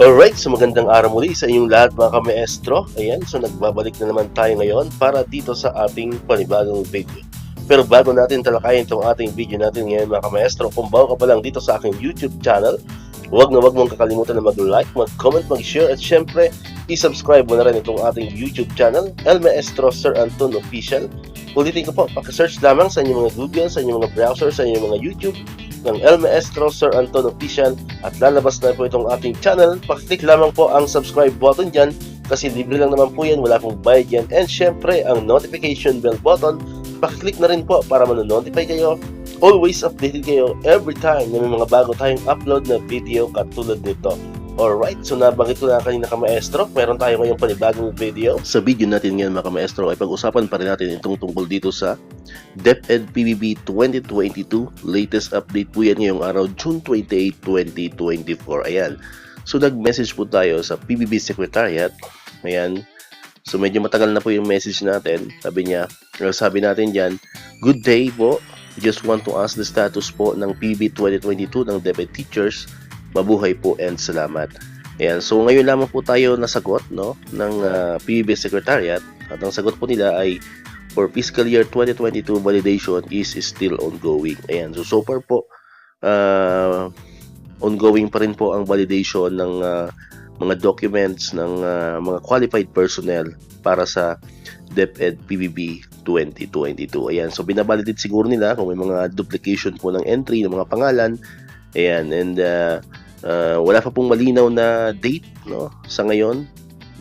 Alright, so magandang araw muli sa inyong lahat mga ka-maestro. Ayan, so nagbabalik na naman tayo ngayon para dito sa ating panibagong video. Pero bago natin talakayin itong ating video natin ngayon mga ka-maestro, kung bago ka pa lang dito sa aking YouTube channel, huwag mong kakalimutan na mag-like, mag-comment, mag-share at syempre, i-subscribe mo na rin itong ating YouTube channel, El Maestro Sir Anton Official. Ulitin ko po, pakisearch lamang sa inyong mga Google, sa inyong mga browser, sa inyong mga YouTube ng El Maestro Sir Anton Official at lalabas na po itong ating channel. Pakiclick lamang po ang subscribe button dyan kasi libre lang naman po yan, wala pong bayad yan. And syempre ang notification bell button, pakiclick na rin po para manonotify kayo. Always updated kayo every time na may mga bago tayong upload na video katulad nito. Alright, so nabanggit ko na kanina ka-maestro, meron tayo ngayong panibagong video. Sa video natin ngayon mga ka-maestro ay pag-usapan pa rin natin itong tungkol dito sa DepEd PBB 2022. Latest update po yan ngayong araw, June 28, 2024. Ayan, so nag-message po tayo sa PBB Secretariat. Ayan, so medyo matagal na po yung message natin. Sabi natin dyan, good day po, just want to ask the status po ng PBB 2022 ng DepEd Teachers. Mabuhay po and salamat. Ayan, so ngayon lamang po tayo nasagot ng PBB Secretariat at ang sagot po nila ay for fiscal year 2022 validation is still ongoing. Ayan, so far po ongoing pa rin po ang validation ng mga documents ng mga qualified personnel para sa DepEd PBB 2022. Ayan, so binabalidate siguro nila kung may mga duplication po ng entry ng mga pangalan. Ayan, and wala pa pong malinaw na date sa ngayon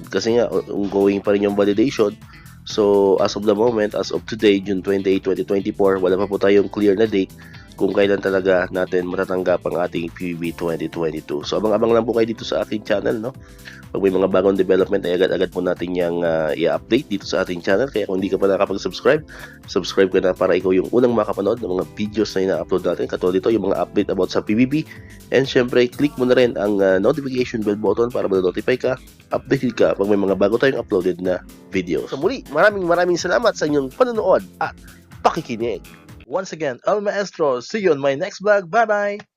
kasi nga ongoing pa rin yung validation. So as of the moment, as of today, June 28, 2024, wala pa po tayong clear na date kung kailan talaga natin matatanggap ang ating PBB 2022. So abang-abang lang po kayo dito sa aking channel, Pag may mga bagong development ay agad-agad po natin yung i-update dito sa ating channel. Kaya kung hindi ka pa nakapag-subscribe, subscribe ka na para ikaw yung unang makapanood ng mga videos na ina-upload natin. Katulad dito yung mga update about sa PBB. And syempre, click mo na rin ang notification bell button para ma-notify ka, updated ka pag may mga bago tayong uploaded na video. So muli, maraming salamat sa inyong panonood at pakikinig. Once again, El Maestro. See you on my next vlog. Bye-bye!